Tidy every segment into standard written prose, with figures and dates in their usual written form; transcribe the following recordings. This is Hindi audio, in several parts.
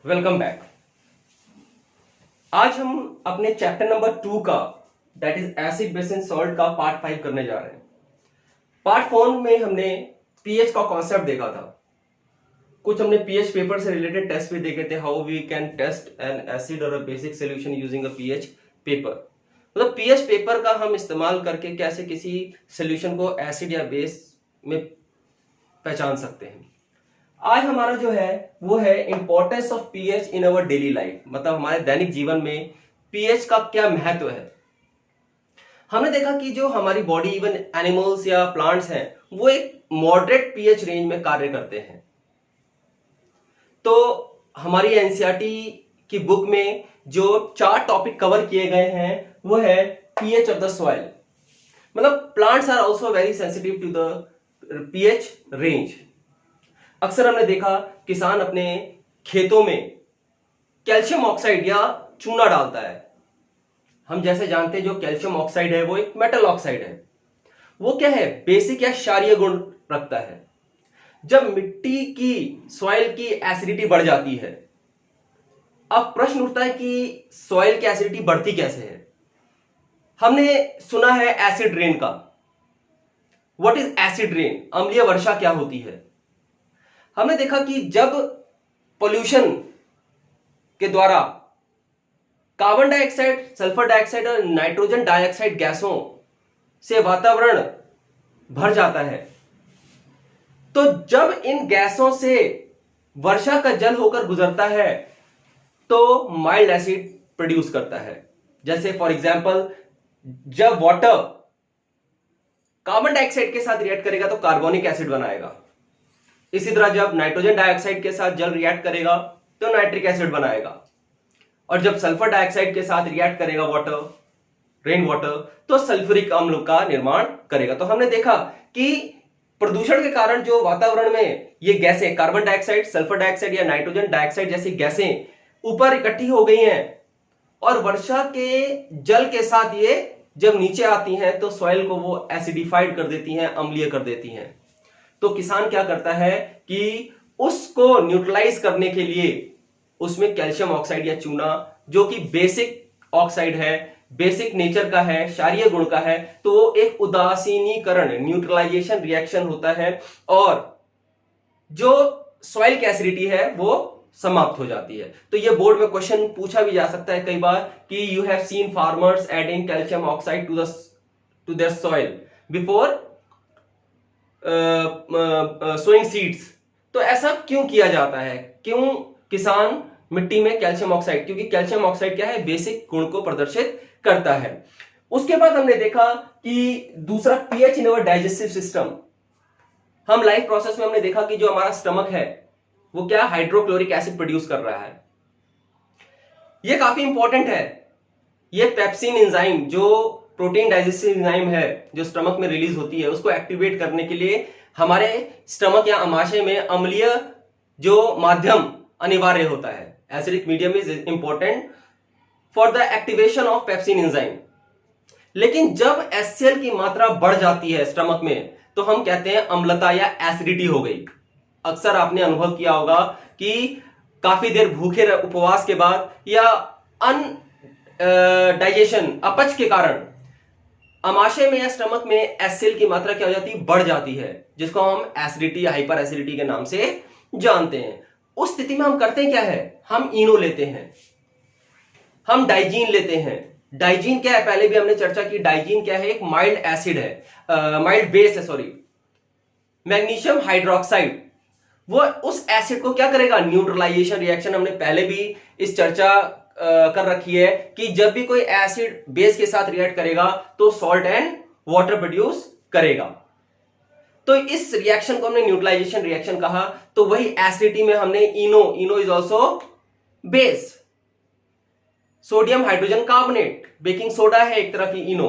Welcome back. आज हम अपने चैप्टर नंबर 2 का that is acid base and salt का पार्ट 5 करने जा रहे हैं। पार्ट 4 में हमने पीएच का कॉन्सेप्ट देखा था। कुछ हमने पीएच पेपर से रिलेटेड टेस्ट भी देखे थे, how we can test an acid और a basic solution using a PH paper. मतलब पीएच पेपर का हम इस्तेमाल करके कैसे किसी सॉल्यूशन को एसिड या बेस में पहचान सकते हैं। आज हमारा जो है वो है importance of pH in our daily life, मतलब हमारे दैनिक जीवन में पीएच का क्या महत्व है। हमने देखा कि जो हमारी बॉडी, इवन एनिमल्स या प्लांट्स हैं, वो एक मॉडरेट पीएच रेंज में कार्य करते हैं। तो हमारी एनसीईआरटी की बुक में जो 4 टॉपिक कवर किए गए हैं वो है पीएच ऑफ द सॉइल। मतलब plants are also very sensitive to the pH range. अक्सर हमने देखा किसान अपने खेतों में कैल्शियम ऑक्साइड या चूना डालता है। हम जैसे जानते हैं जो कैल्शियम ऑक्साइड है वो एक मेटल ऑक्साइड है। वो क्या है, बेसिक या क्षारीय गुण रखता है। जब मिट्टी की, सॉइल की एसिडिटी बढ़ जाती है, अब प्रश्न उठता है कि सॉइल की एसिडिटी बढ़ती कैसे है। हमने सुना है एसिड रेन का। What is acid rain? अम्लीय वर्षा क्या होती है? हमने देखा कि जब पोल्यूशन के द्वारा कार्बन डाइऑक्साइड, सल्फर डाइऑक्साइड और नाइट्रोजन डाइऑक्साइड गैसों से वातावरण भर जाता है, तो जब इन गैसों से वर्षा का जल होकर गुजरता है तो माइल्ड एसिड प्रोड्यूस करता है। जैसे फॉर एग्जांपल, जब वाटर कार्बन डाइऑक्साइड के साथ रिएक्ट करेगा तो कार्बोनिक एसिड बनाएगा। इसी तरह जब नाइट्रोजन डाइऑक्साइड के साथ जल रिएक्ट करेगा तो नाइट्रिक एसिड बनाएगा। और जब सल्फर डाइऑक्साइड के साथ रिएक्ट करेगा वाटर, रेन वाटर, तो सल्फ्यूरिक अम्ल का निर्माण करेगा। तो हमने देखा कि प्रदूषण के कारण जो वातावरण में ये गैसें, कार्बन डाइऑक्साइड, सल्फर डाइऑक्साइड या नाइट्रोजन डाइऑक्साइड जैसी गैसें ऊपर इकट्ठी हो गई हैं और वर्षा के जल के साथ ये जब नीचे आती हैं तो सॉइल को वो एसिडिफाइड कर देती हैं, अम्लीय कर देती हैं। तो किसान क्या करता है कि उसको न्यूट्रलाइज करने के लिए उसमें कैल्शियम ऑक्साइड या चूना, जो कि बेसिक ऑक्साइड है, बेसिक नेचर का है, क्षारीय गुण का है, तो वो एक उदासीनीकरण, न्यूट्रलाइजेशन रिएक्शन होता है और जो सॉइल की एसिडिटी है वो समाप्त हो जाती है। तो ये बोर्ड में क्वेश्चन पूछा भी जा सकता है कई बार कि you have seen farmers adding calcium oxide to their soil before sowing seeds. तो ऐसा क्यों किया जाता है? क्यों किसान मिट्टी में कैल्शियम ऑक्साइड, क्योंकि कैल्शियम ऑक्साइड क्या है, बेसिक गुण को प्रदर्शित करता है। उसके बाद हमने देखा कि दूसरा पीएच इन अवर डाइजेस्टिव सिस्टम। हम लाइफ प्रोसेस में हमने देखा कि जो हमारा स्टमक है वो क्या, हाइड्रोक्लोरिक एसिड प्रोड्यूस कर रहा है। ये काफी इंपॉर्टेंट है। ये पेप्सिन एंजाइम, जो प्रोटीन डाइजेस्टिव एंजाइम है जो स्टमक में रिलीज होती है, उसको एक्टिवेट करने के लिए हमारे स्टमक या अमाशय में अम्लीय जो माध्यम अनिवार्य होता है। Acidic medium is important for the activation of pepsin enzyme. लेकिन जब एचसीएल की मात्रा बढ़ जाती है स्टमक में तो हम कहते हैं अम्लता या एसिडिटी हो गई। अक्सर आपने अनुभव किया होगा कि काफी देर भूखे उपवास के बाद या अन डाइजेशन, अपच के कारण अमाशय में या स्टमक में एचसीएल की मात्रा क्या हो जाती है, बढ़ जाती है, जिसको हम एसिडिटी या हाइपर एसिडिटी के नाम से जानते हैं। उस स्थिति में हम करते क्या है, हम इनो लेते हैं, हम डाइजीन लेते हैं। डाइजीन क्या है, पहले भी हमने चर्चा की, डाइजीन क्या है, एक माइल्ड एसिड है, माइल्ड बेस है, सॉरी, मैग्नीशियम हाइड्रोक्साइड। वो उस एसिड को क्या करेगा, न्यूट्रलाइजेशन रिएक्शन। हमने पहले भी इस चर्चा कर रखी है कि जब भी कोई एसिड बेस के साथ रिएक्ट करेगा तो सॉल्ट एंड वाटर प्रोड्यूस करेगा। तो इस रिएक्शन को हमने न्यूट्रलाइजेशन रिएक्शन कहा। तो वही एसिडिटी में हमने Eno is also base, sodium hydrogen carbonate, baking soda है एक तरह की इनो।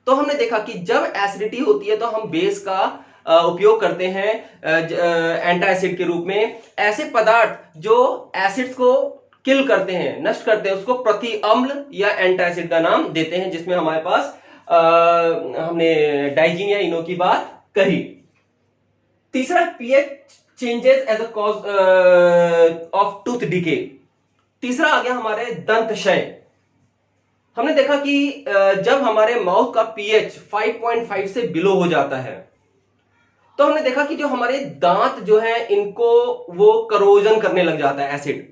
तो हमने देखा कि जब एसिडिटी होती है तो हम बेस का उपयोग करते हैं एंटा एसिड के रूप में। ऐसे पदार्थ जो एसिड्स को किल करते हैं, नष्ट करते हैं, उसको प्रति अम्ल या एंटा एसिड का नाम देते हैं, जिसमें हमारे पास हमने डाइजीन या इनो की बात कही। तीसरा, pH changes as a cause of tooth decay. तीसरा आ गया हमारे दंत क्षय। हमने देखा कि जब हमारे माउथ का पीएच 5.5 से बिलो हो जाता है तो हमने देखा कि जो हमारे दांत जो है इनको वो करोजन करने लग जाता है, एसिड।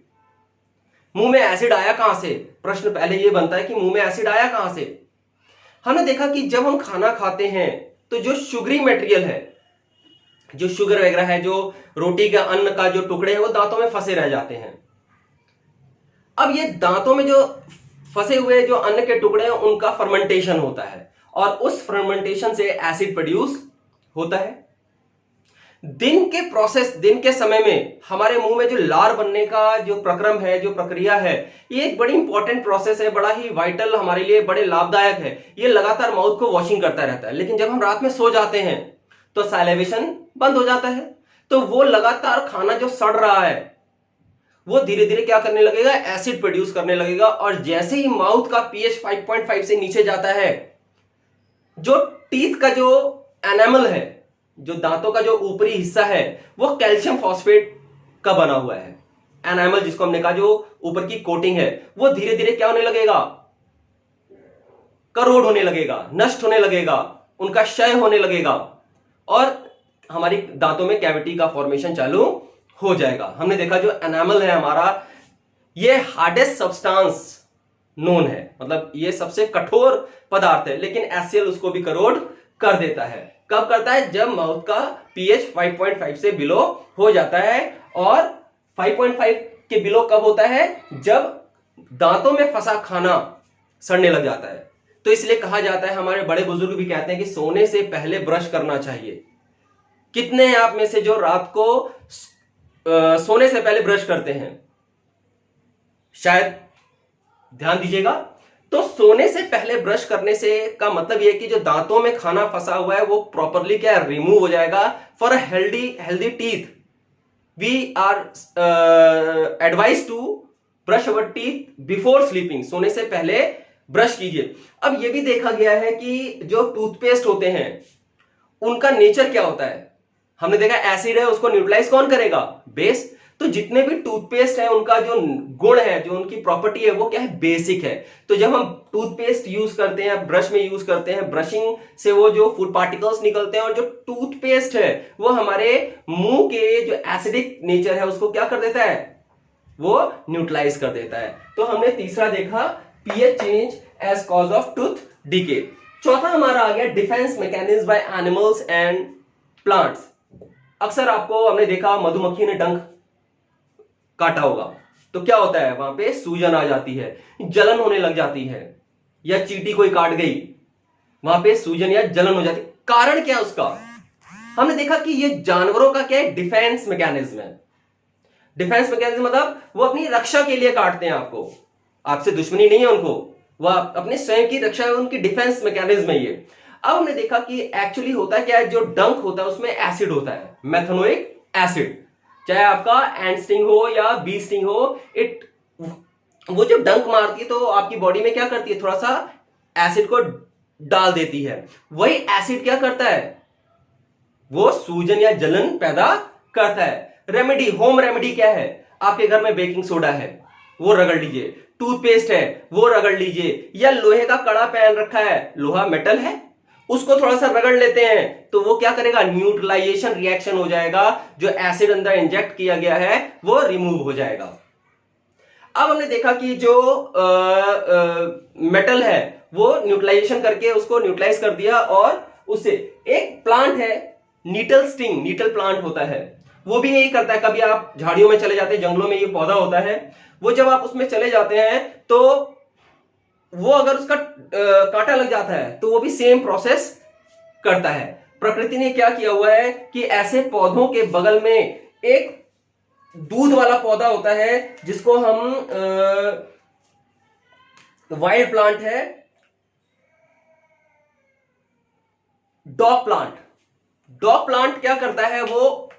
मुंह में एसिड आया कहां से? प्रश्न पहले ये बनता है कि मुंह में एसिड आया कहां से। हमने देखा कि जब हम खाना खाते हैं तो जो शुगरी मटेरियल है, जो शुगर वगैरह है, जो रोटी का अन्न का जो टुकड़े हैं वो दांतों में फंसे रह जाते हैं। अब ये दांतों में जो फंसे हुए जो अन्न के टुकड़े हैं उनका फर्मेंटेशन होता है और उस फर्मेंटेशन से एसिड प्रोड्यूस होता है। दिन के समय में हमारे मुंह में जो लार बनने का जो प्रक्रम है, जो प्रक्रिया है, ये एक बड़ी इंपॉर्टेंट प्रोसेस है, बड़ा ही वाइटल हमारे लिए, बड़े लाभदायक है। ये लगातार माउथ को वॉशिंग करता रहता है। लेकिन जब हम रात में सो जाते हैं तो सैलिवेशन बंद हो जाता है, तो वो लगातार खाना जो सड़ रहा है वो धीरे धीरे क्या करने लगेगा? एसिड प्रोड्यूस करने लगेगा। और जैसे ही माउथ का पीएच 5.5 से नीचे जाता है, जो टीथ का जो एनामल है, जो दांतों का जो ऊपरी हिस्सा है, वो कैल्शियम फॉस्फेट का बना हुआ है। एनामल जिसको हमने कहा, जो ऊपर की कोटिंग है, वो धीरे धीरे क्या होने लगेगा? करोड़ होने लगेगा, नष्ट होने लगेगा, उनका क्षय होने लगेगा और हमारी दांतों में कैविटी का फॉर्मेशन चालू हो जाएगा। हमने देखा जो एनामल है हमारा, ये हार्डेस्ट सब्सटेंस नोन है, मतलब ये सबसे कठोर पदार्थ है, लेकिन एचसीएल उसको भी करोड़ कर देता है। कब करता है? जब माउथ का पीएच 5.5 से बिलो हो जाता है। और 5.5 के बिलो कब होता है? जब दांतों में फंसा खाना सड़ने लग जाता है। तो इसलिए कहा जाता है, हमारे बड़े बुजुर्ग भी कहते हैं कि सोने से पहले ब्रश करना चाहिए। कितने हैं आप में से जो रात को सोने से पहले ब्रश करते हैं? शायद ध्यान दीजिएगा। तो सोने से पहले ब्रश करने से का मतलब यह कि जो दांतों में खाना फंसा हुआ है वो प्रॉपरली क्या रिमूव हो जाएगा। For a healthy teeth we are advise to brush our teeth before sleeping. सोने से पहले ब्रश कीजिए। अब यह भी देखा गया है कि जो टूथपेस्ट होते हैं उनका नेचर क्या होता है? हमने देखा एसिड है, उसको न्यूट्रलाइज कौन करेगा? बेस। तो जितने भी टूथपेस्ट है उनका जो गुण है, जो उनकी प्रॉपर्टी है, वो क्या है? बेसिक है। तो जब हम टूथपेस्ट यूज करते हैं, ब्रश में यूज करते हैं, ब्रशिंग से वो जो फूड पार्टिकल्स निकलते हैं और जो टूथपेस्ट है वो हमारे मुंह के जो एसिडिक नेचर है उसको क्या कर देता है? वो न्यूट्रलाइज कर देता है। तो हमने तीसरा देखा pH change as cause of tooth decay. चौथा हमारा आ गया defence mechanism by animals and plants. अक्सर आपको हमने देखा मधुमक्खी ने डंक काटा होगा तो क्या होता है? वहां पे सूजन आ जाती है, जलन होने लग जाती है, या चींटी कोई काट गई, वहां पे सूजन या जलन हो जाती है। कारण क्या उसका? हमने देखा कि ये जानवरों का क्या है? डिफेंस मैकेनिज्म है। डिफेंस मैकेनिज्म मतलब वो अपनी रक्षा के लिए काटते हैं आपको, आपसे दुश्मनी नहीं है उनको, वह अपने स्वयं की रक्षा है, उनकी डिफेंस मैकेनिज्म है ये। अब हमने देखा कि एक्चुअली होता क्या है, जो डंक होता है उसमें एसिड होता है, मेथनोइक एसिड। चाहे आपका एंट स्टिंग हो या बी स्टिंग हो, वो जब डंक मारती है तो आपकी बॉडी में क्या करती है? थोड़ा सा एसिड को डाल देती है। वही एसिड क्या करता है? वो सूजन या जलन पैदा करता है। रेमेडी, होम रेमेडी क्या है? आपके घर में बेकिंग सोडा है, वो रगड़ लीजिए। टूथपेस्ट है, वो रगड़ लीजिए। या लोहे का कड़ा पहन रखा है, लोहा मेटल है, उसको थोड़ा सा रगड़ लेते हैं तो वो क्या करेगा? न्यूट्रलाइजेशन रिएक्शन हो जाएगा, जो एसिड अंदर इंजेक्ट किया गया है वो रिमूव हो जाएगा। अब हमने देखा कि जो मेटल है वो न्यूट्रलाइजेशन करके उसको न्यूट्रलाइज कर दिया। और उससे एक प्लांट है नीटल स्टिंग, नीटल प्लांट होता है, वो भी यही करता है। कभी आप झाड़ियों में चले जाते हैं, जंगलों में ये पौधा होता है, वो जब आप उसमें चले जाते हैं तो वो अगर उसका कांटा लग जाता है तो वो भी सेम प्रोसेस करता है। प्रकृति ने क्या किया हुआ है कि ऐसे पौधों के बगल में एक दूध वाला पौधा होता है जिसको हम वाइल्ड प्लांट है, डॉग प्लांट। डॉग प्लांट क्या करता है? वो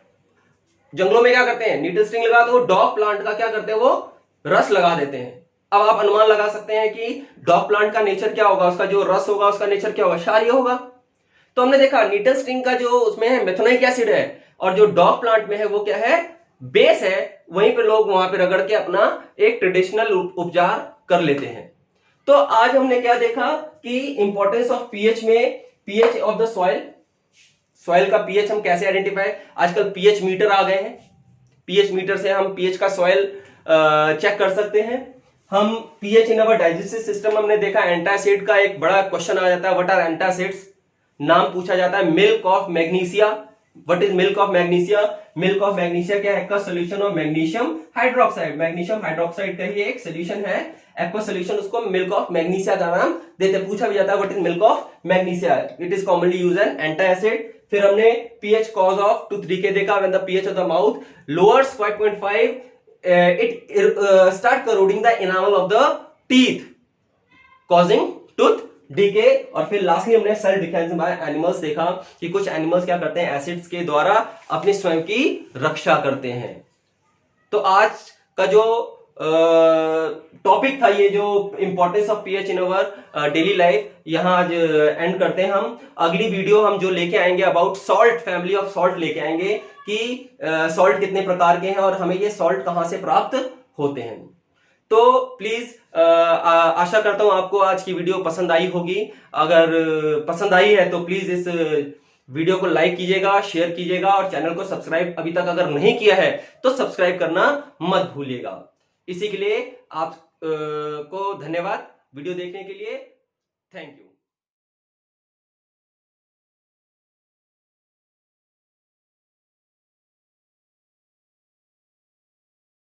जंगलों में क्या करते हैं? नीडल स्ट्रिंग लगा, तो वो डॉग प्लांट का क्या करते हैं? वो रस लगा देते हैं। अब आप अनुमान लगा सकते हैं कि डॉग प्लांट का नेचर क्या होगा, उसका जो रस होगा उसका नेचर क्या होगा? क्षारीय होगा। तो हमने देखा नीटल स्ट्रिंग का जो उसमें है मेथनोइक एसिड है, और जो डॉग प्लांट में है वो क्या है? बेस है वहीं पे लोग वहां पे रगड़ के अपना एक ट्रेडिशनल उपचार कर लेते हैं। तो आज हमने क्या देखा कि इंपॉर्टेंस ऑफ पीएच में, pH of the soil, soil का पीएच हम कैसे आइडेंटिफाई, आजकल पीएच मीटर आ गए हैं, पीएच मीटर से हम पीएच का सॉइल चेक कर सकते हैं। हम पीएच इन अवर डाइजेस्टिव सिस्टम हमने देखा, एंटासिड का एक बड़ा क्वेश्चन आ जाता है, व्हाट आर एंटासिड्स, नाम पूछा जाता है। Milk of magnesia, what is milk of magnesia, milk of magnesia क्या है, aqua solution of magnesium hydroxide, magnesium hydroxide का ही एक सोल्यूशन है एक्वा सॉल्यूशन, उसको मिल्क ऑफ मैग्नीशिया का नाम देते। पूछा भी जाता है what is milk of magnesia, it is commonly used an antacid. फिर हमने PH cause of tooth decay देखा, when the PH of the mouth lowers 5.5 it start corroding the enamel of the teeth causing tooth decay। और फिर लास्टली हमने सेल्फ डिफेंस बाय एनिमल्स देखा कि कुछ एनिमल्स क्या करते हैं, एसिड्स के द्वारा अपने स्वयं की रक्षा करते हैं। तो आज का जो टॉपिक था, ये जो importance of pH in our daily life, यहां आज एंड करते हैं। हम अगली वीडियो हम जो लेके आएंगे about salt, family of salt लेके आएंगे कि सॉल्ट कितने प्रकार के हैं और हमें ये सॉल्ट कहां से प्राप्त होते हैं। तो प्लीज आशा करता हूं आपको आज की वीडियो पसंद आई होगी। अगर पसंद आई है तो प्लीज इस वीडियो को लाइक कीजिएगा, शेयर कीजिएगा और चैनल को सब्सक्राइब अभी तक अगर नहीं किया है तो सब्सक्राइब करना मत भूलिएगा। इसी के लिए आप को धन्यवाद वीडियो देखने के लिए। Thank you.